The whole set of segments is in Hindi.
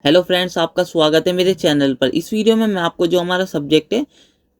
हेलो फ्रेंड्स, आपका स्वागत है मेरे चैनल पर। इस वीडियो में मैं आपको जो हमारा सब्जेक्ट है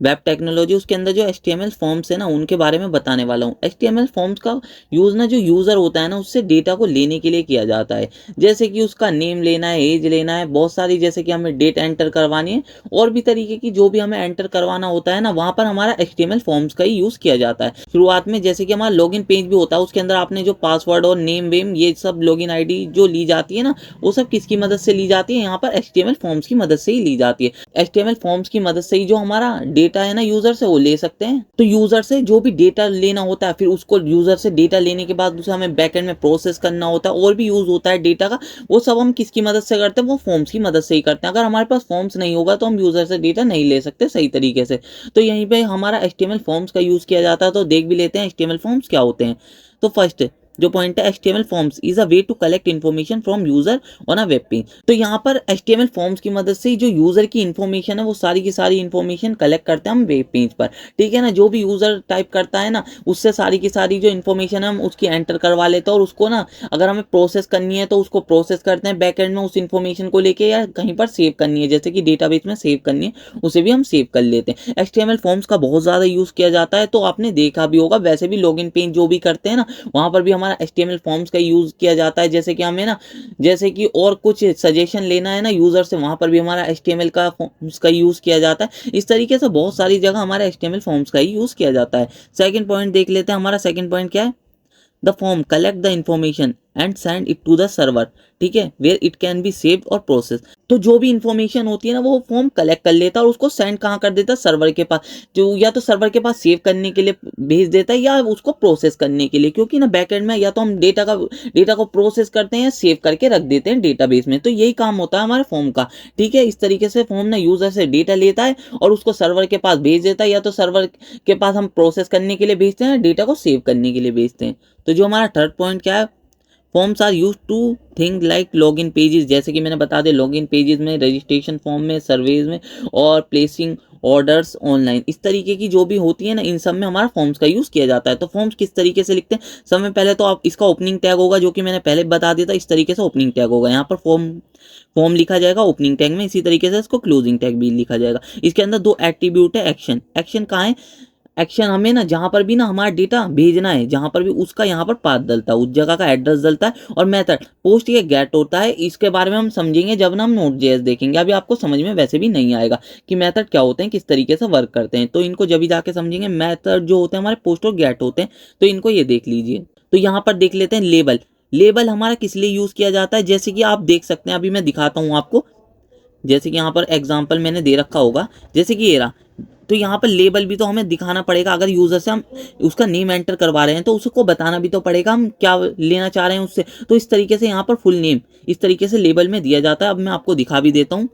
वेब टेक्नोलॉजी, उसके अंदर जो HTML फॉर्म्स है ना, उनके बारे में बताने वाला हूँ। HTML फॉर्म्स का यूज़ ना जो यूज़र होता है ना, उससे डेटा को लेने के लिए किया जाता है। जैसे कि उसका नेम लेना है, एज लेना है, बहुत सारी जैसे कि हमें डेट एंटर करवानी है और भी तरीके की जो भी हमें एंटर करवाना होता है ना, वहाँ पर हमारा HTML फॉर्म्स का ही यूज़ किया जाता है। शुरुआत में जैसे कि हमारा लॉगिन पेज भी होता है, उसके अंदर आपने जो पासवर्ड और नेम वेम ये सब लॉगिन ID जो ली जाती है ना, वो सब किसकी मदद से ली जाती है? यहाँ पर HTML फॉर्म्स की मदद से ही ली जाती है। HTML फॉर्म्स की मदद से ही जो हमारा डेटा है ना यूजर से, वो ले सकते हैं। तो यूजर से जो भी डेटा लेना होता है, फिर उसको यूजर से डेटा लेने के बाद उसे हमें बैकएंड में प्रोसेस करना होता है और भी यूज होता है डेटा का। वो सब हम किसकी मदद से करते हैं? वो फॉर्म्स की मदद से ही करते हैं। अगर हमारे पास फॉर्म्स नहीं होगा तो हम यूजर से डेटा नहीं ले सकते सही तरीके से। तो यहीं पे हमारा HTML फॉर्म्स का यूज किया जाता है। तो देख भी लेते हैं HTML फॉर्म्स क्या होते हैं। तो फर्स्ट जो पॉइंट है, HTML forms is a way to collect information from user on a web page. तो यहाँ पर HTML फॉर्म्स की मदद से जो यूजर की इन्फॉर्मेशन है, वो सारी की सारी इन्फॉर्मेशन कलेक्ट करते हैं हम वेब पेज पर। ठीक है ना, जो भी यूजर टाइप करता है ना, उससे सारी की सारी जो इन्फॉर्मेशन है हम उसकी एंटर करवा लेते हैं और उसको ना अगर हमें प्रोसेस करनी है तो उसको प्रोसेस करते हैं बैकएंड में उस इन्फॉर्मेशन को लेके, या कहीं पर सेव करनी है जैसे कि डेटाबेस में सेव करनी है, उसे भी हम सेव कर लेते हैं। HTML फॉर्म्स का बहुत ज़्यादा यूज़ किया जाता है। तो आपने देखा भी होगा, वैसे भी लॉगिन पेज जो भी करते हैं ना, वहाँ पर भी हमारा HTML फॉर्म्स का यूज़ किया जाता है। जैसे कि हमें ना, जैसे कि और कुछ सजेशन लेना है ना यूज़र से, वहाँ पर भी हमारा HTML का फॉर्म्स का यूज़ किया जाता है। इस तरीके से बहुत सारी जगह हमारे HTML फॉर्म्स का ही यूज़ किया जाता है। सेकंड पॉइंट देख लेते हैं। हमारा सेकंड पॉइंट क्या है? The form collect the information and send it to the server. ठीक है, where it can be saved और प्रोसेस। तो जो भी इंफॉर्मेशन होती है ना, वो फॉर्म कलेक्ट कर लेता है और उसको सेंड कहाँ कर देता है? सर्वर के पास। जो या तो सर्वर के पास सेव करने के लिए भेज देता है, या उसको प्रोसेस करने के लिए, क्योंकि ना बैकएंड में या तो हम डेटा को प्रोसेस करते हैं या सेव करके रख देते हैं डेटाबेस में। तो यही काम होता है हमारे फॉर्म का। ठीक है, इस तरीके से फॉर्म ना यूजर से डेटा लेता है और उसको सर्वर के पास भेज देता है, या तो सर्वर के पास हम प्रोसेस करने के लिए भेजते हैं, डेटा को सेव करने के लिए भेजते हैं। तो जो हमारा थर्ड पॉइंट क्या है? Forms are use to thing like login pages. जैसे कि मैंने बता दिया, लॉगिन पेजेस में, रजिस्ट्रेशन फॉर्म में, सर्वेज में और प्लेसिंग ऑर्डर्स ऑनलाइन, इस तरीके की जो भी होती है ना, इन सब में हमारा फॉर्म्स का यूज़ किया जाता है। तो फॉर्म्स किस तरीके से लिखते हैं? सबसे पहले तो आप इसका ओपनिंग टैग होगा, जो कि मैंने पहले बता दिया था। इस तरीके से ओपनिंग टैग होगा, यहाँ पर फॉर्म फॉर्म लिखा जाएगा ओपनिंग टैग में। इसी तरीके से इसको क्लोजिंग टैग भी लिखा जाएगा। इसके अंदर दो एट्रीब्यूट है। एक्शन, एक्शन कहाँ है? एक्शन हमें ना जहां पर भी ना हमारा डेटा भेजना है, जहां पर भी उसका यहाँ पर पाथ डलता है, उस जगह का एड्रेस डलता है। और मेथड, पोस्ट ये गेट होता है। इसके बारे में हम समझेंगे जब ना हम Node.js देखेंगे। अभी आपको समझ में वैसे भी नहीं आएगा कि मेथड क्या होते हैं, किस तरीके से वर्क करते हैं। तो इनको जब भी जाके समझेंगे। मेथड जो होते हैं हमारे पोस्ट और गेट होते हैं, तो इनको ये देख लीजिए। तो यहाँ पर देख लेते हैं लेबल। लेबल हमारा किस लिए यूज किया जाता है? जैसे कि आप देख सकते हैं, अभी मैं दिखाता हूँ आपको। जैसे कि यहाँ पर एग्जाम्पल मैंने दे रखा होगा, जैसे कि ये रहा। तो यहाँ पर लेबल भी तो हमें दिखाना पड़ेगा। अगर यूजर से हम उसका नेम एंटर करवा रहे हैं, तो उसको बताना भी तो पड़ेगा हम क्या लेना चाह रहे हैं उससे। तो इस तरीके से यहाँ पर फुल नेम इस तरीके से लेबल में दिया जाता है। अब मैं आपको दिखा भी देता हूँ।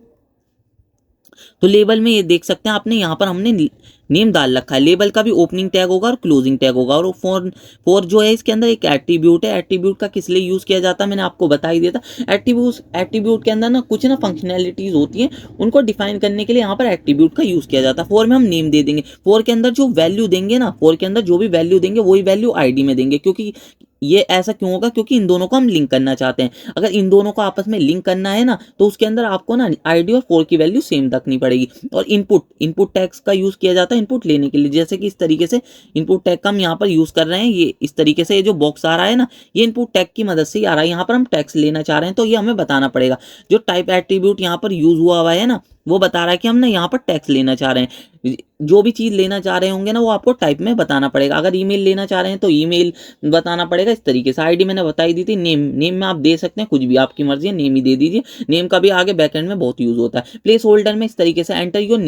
तो लेबल में ये देख सकते हैं आपने, यहाँ पर हमने नेम डाल रखा है। लेबल का भी ओपनिंग टैग होगा और क्लोजिंग टैग होगा। और फॉर फॉर जो है, इसके अंदर एक एट्रीब्यूट है। एट्रीब्यूट का किस लिए यूज किया जाता है, मैंने आपको बता ही दिया था। एट्रीब्यूट के अंदर ना कुछ ना फंक्शनैलिटीज होती हैं, उनको डिफाइन करने के लिए यहाँ पर एट्रीब्यूट का यूज किया जाता है। फॉर में हम नेम दे देंगे। फॉर के अंदर जो वैल्यू देंगे ना, फॉर के अंदर जो भी वैल्यू देंगे वही वैल्यू ID में देंगे। क्योंकि ये ऐसा क्यों होगा? क्योंकि इन दोनों को हम लिंक करना चाहते हैं। अगर इन दोनों को आपस में लिंक करना है ना, तो उसके अंदर आपको ना ID और फॉर की वैल्यू सेम रखनी पड़ेगी। और इनपुट टैग्स का यूज किया जाता है इनपुट लेने के लिए। जैसे कि इस तरीके से इनपुट टैग का हम यहाँ पर यूज कर रहे हैं। ये इस तरीके से ये जो बॉक्स आ रहा है ना, ये इनपुट टैग की मदद से ही आ रहा है। यहाँ पर हम टैग्स लेना चाह रहे हैं, तो ये हमें बताना पड़ेगा। जो टाइप एट्रीब्यूट यहाँ पर यूज हुआ है ना, वो बता रहा है कि हम ना यहाँ पर टैक्स लेना चाह रहे हैं। जो भी चीज लेना चाह रहे होंगे ना, वो आपको टाइप में बताना पड़ेगा। अगर ईमेल लेना चाह रहे हैं तो ईमेल बताना पड़ेगा। इस तरीके से ID मैंने बताई दी थी। नेम में आप दे सकते हैं कुछ भी, आपकी मर्जी है, नेम ही दे दीजिए। नेम का भी आगे बैकएंड में बहुत यूज होता है। प्लेस होल्डर में इस तरीके से एंटर योर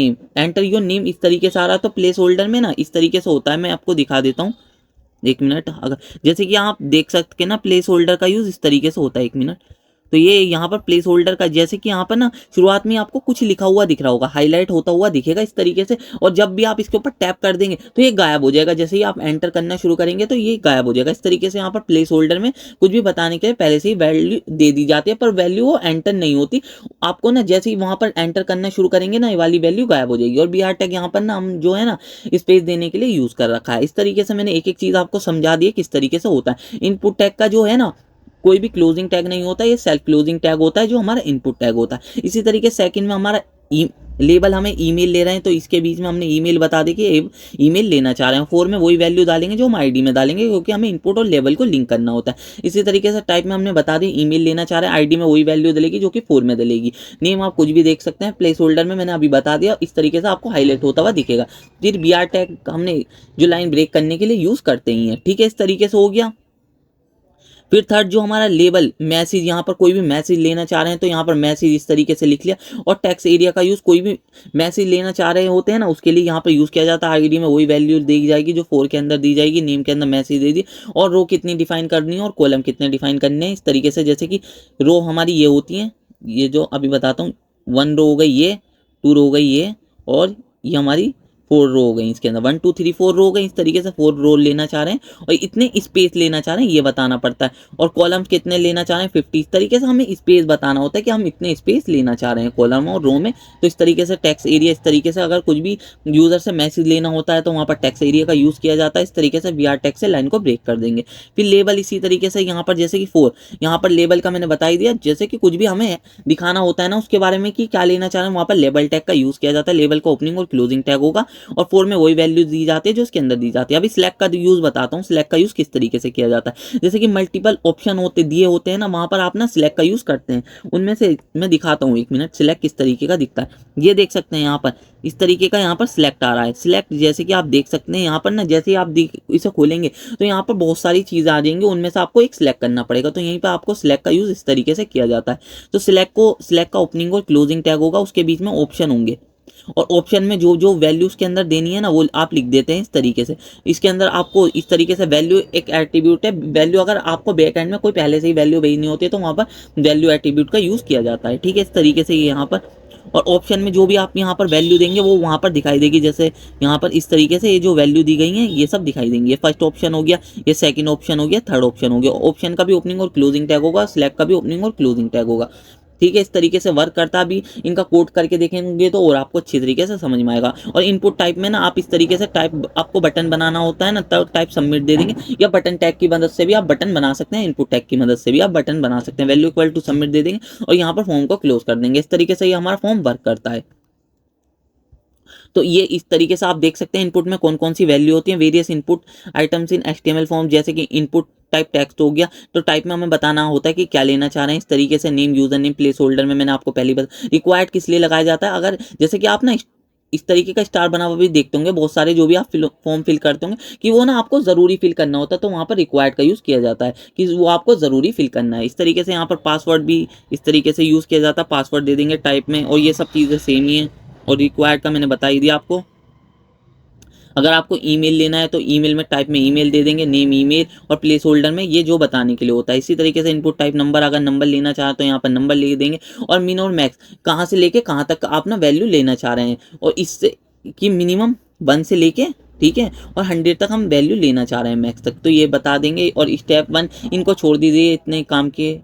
नेम इस तरीके से आ रहा है। तो प्लेस होल्डर में ना इस तरीके से होता है। मैं आपको दिखा देता हूँ, एक मिनट। अगर जैसे कि आप देख सकते हैं ना, प्लेस होल्डर का यूज इस तरीके से होता है। एक मिनट। तो ये यहाँ पर प्लेस होल्डर का, जैसे कि यहाँ पर ना शुरुआत में आपको कुछ लिखा हुआ दिख रहा होगा, हाईलाइट होता हुआ दिखेगा इस तरीके से। और जब भी आप इसके ऊपर टैप कर देंगे तो ये गायब हो जाएगा। जैसे ही आप एंटर करना शुरू करेंगे तो ये गायब हो जाएगा। इस तरीके से यहाँ पर प्लेस होल्डर में कुछ भी बताने के लिए पहले से ही वैल्यू दे दी जाती है, पर वैल्यू वो एंटर नहीं होती। आपको ना जैसे ही वहां पर एंटर करना शुरू करेंगे ना, ये वाली वैल्यू गायब हो जाएगी। और BR टैग यहाँ पर ना हम जो है ना, स्पेस देने के लिए यूज कर रखा है। इस तरीके से मैंने एक एक चीज आपको समझा दी है किस तरीके से होता है। इनपुट टैग का जो है ना, कोई भी क्लोजिंग टैग नहीं होता, ये सेल्फ क्लोजिंग टैग होता है जो हमारा इनपुट टैग होता है। इसी तरीके सेकंड में हमारा लेबल हमें ईमेल ले रहे हैं, तो इसके बीच में हमने ईमेल बता दी कि ईमेल लेना चाह रहे हैं। 4 में वही वैल्यू डालेंगे जो हम आईडी में डालेंगे, क्योंकि हमें इनपुट और लेबल को लिंक करना होता है। इसी तरीके से टाइप में हमने बता दी ईमेल लेना चाह रहे हैं, आईडी में वही वैल्यू डलेगी जो कि 4 में डलेगी। नेम आप कुछ भी देख सकते हैं, प्लेस होल्डर में मैंने अभी बता दिया, इस तरीके से आपको हाईलाइट होता हुआ दिखेगा। फिर BR टैग हमने जो लाइन ब्रेक करने के लिए यूज करते ही है, ठीक है, इस तरीके से हो गया। फिर थर्ड जो हमारा लेबल मैसेज, यहाँ पर कोई भी मैसेज लेना चाह रहे हैं तो यहाँ पर मैसेज इस तरीके से लिख लिया। और टेक्स्ट एरिया का यूज़, कोई भी मैसेज लेना चाह रहे होते हैं ना, उसके लिए यहाँ पर यूज़ किया जाता है। आईडी में वही वैल्यू दी जाएगी जो 4 के अंदर दी जाएगी, नेम के अंदर मैसेज दे दी, और रो कितनी डिफाइन करनी है और कॉलम कितने डिफाइन करने हैं, इस तरीके से। जैसे कि रो हमारी ये होती है, ये जो अभी बताता हूँ, 1 रो हो गई ये, 2 रो हो गई ये, और ये हमारी 4 रो हो गई। इसके अंदर 1 2 3 4 रो हो गई। इस तरीके से 4 रो लेना चाह रहे हैं और इतने स्पेस लेना चाह रहे हैं, ये बताना पड़ता है। और कॉलम्स कितने लेना चाह रहे हैं, 50। इस तरीके से हमें स्पेस बताना होता है कि हम इतने स्पेस लेना चाह रहे हैं कॉलम और रो में। तो इस तरीके से टेक्स्ट एरिया, इस तरीके से अगर कुछ भी यूजर से मैसेज लेना होता है तो वहाँ पर टेक्स्ट एरिया का यूज़ किया जाता है। इस तरीके से BR टैग से लाइन को ब्रेक कर देंगे। फिर लेबल इसी तरीके से, यहाँ पर जैसे कि 4, यहाँ पर लेबल का मैंने बता ही दिया। जैसे कि कुछ भी हमें दिखाना होता है ना उसके बारे में कि क्या लेना चाह रहे हैं, वहाँ पर लेबल टैग का यूज़ किया जाता है। लेबल का ओपनिंग और क्लोजिंग टैग होगा, और 4 में वही वैल्यू दी जाती है जो इसके अंदर दी जाती है। अभी सिलेक्ट का यूज बताता हूँ, सिलेक्ट का यूज किस तरीके से किया जाता है। जैसे कि मल्टीपल ऑप्शन होते दिए होते हैं ना, वहां पर आप ना सिलेक्ट का यूज करते हैं। उनमें से मैं दिखाता हूँ, 1 मिनट, सिलेक्ट किस तरीके का दिखता है। ये देख सकते हैं यहाँ पर इस तरीके का यहाँ पर सिलेक्ट आ रहा है। सिलेक्ट जैसे कि आप देख सकते हैं यहाँ पर ना, जैसे आप इसे खोलेंगे तो यहाँ पर बहुत सारी चीजें आ जाएंगी, उनमें से आपको एक सिलेक्ट करना पड़ेगा। तो यहीं पर आपको सिलेक्ट का यूज इस तरीके से किया जाता है। तो सिलेक्ट का ओपनिंग और क्लोजिंग टैग होगा, उसके बीच में ऑप्शन होंगे, और ऑप्शन में जो जो वैल्यूज के अंदर देनी है ना वो आप लिख देते हैं इस तरीके से। इसके अंदर आपको इस तरीके से वैल्यू एक एट्रीब्यूट है। वैल्यू अगर आपको बैक एंड में कोई पहले से ही वैल्यू भेजनी होती है तो वहाँ पर वैल्यू एट्रीब्यूट का यूज़ किया जाता है, ठीक है, इस तरीके से यहाँ पर। और ऑप्शन में जो भी आप यहाँ पर वैल्यू देंगे वो वहाँ पर दिखाई देगी। जैसे यहाँ पर इस तरीके से ये जो वैल्यू दी गई है ये सब दिखाई देंगी। ये फर्स्ट ऑप्शन हो गया, ये सेकंड ऑप्शन हो गया, थर्ड ऑप्शन हो गया। ऑप्शन का भी ओपनिंग और क्लोजिंग टैग होगा, सिलेक्ट का भी ओपनिंग और क्लोजिंग टैग होगा, ठीक है, इस तरीके से वर्क करता। भी इनका कोड करके देखेंगे तो और आपको अच्छी तरीके से समझ में आएगा। और इनपुट टाइप में ना आप इस तरीके से टाइप, आपको बटन बनाना होता है ना, तब टाइप सबमिट दे देंगे, या बटन टैग की मदद से भी आप बटन बना सकते हैं। इनपुट टैग की मदद से भी आप बटन बना सकते हैं। वैल्यू इक्वल टू सबमिट दे देंगे और यहाँ पर फॉर्म को क्लोज कर देंगे। इस तरीके से ये हमारा फॉर्म वर्क करता है। तो ये इस तरीके से आप देख सकते हैं इनपुट में कौन कौन सी वैल्यू होती है। Various input items in HTML form, जैसे कि इनपुट टाइप टेक्स्ट हो गया, तो टाइप में हमें बताना होता है कि क्या लेना चाह रहे हैं। इस तरीके से name, user name, place holder में मैंने आपको पहले बता। रिक्वायर्ड किस लिए लगाया जाता है, अगर जैसे कि आप ना इस तरीके का स्टार बना हुआ भी देखते होंगे बहुत सारे, जो भी आप फॉर्म फिल करते होंगे कि वो ना आपको जरूरी फिल करना होता है, तो वहाँ पर रिक्वायर्ड का यूज़ किया जाता है कि वो आपको जरूरी फिल करना है। इस तरीके से यहाँ पर पासवर्ड भी इस तरीके से यूज़ किया जाता है, पासवर्ड दे देंगे टाइप में, और ये सब चीज़ें सेम ही है। और रिक्वायर्ड का मैंने बता ही दिया आपको। अगर आपको ईमेल लेना है तो ईमेल में टाइप में ईमेल दे देंगे, नेम ईमेल, और प्लेस होल्डर में ये जो बताने के लिए होता है। इसी तरीके से इनपुट टाइप नंबर, अगर नंबर लेना चाहे तो यहाँ पर नंबर लिख देंगे। और मिन और मैक्स, कहाँ से लेके कहाँ तक आप ना वैल्यू लेना चाह रहे हैं, और इससे कि मिनिमम 1 से लेके, ठीक है, और 100 तक हम वैल्यू लेना चाह रहे हैं मैक्स तक, तो ये बता देंगे। और स्टेप 1 इनको छोड़ दीजिए, इतने काम के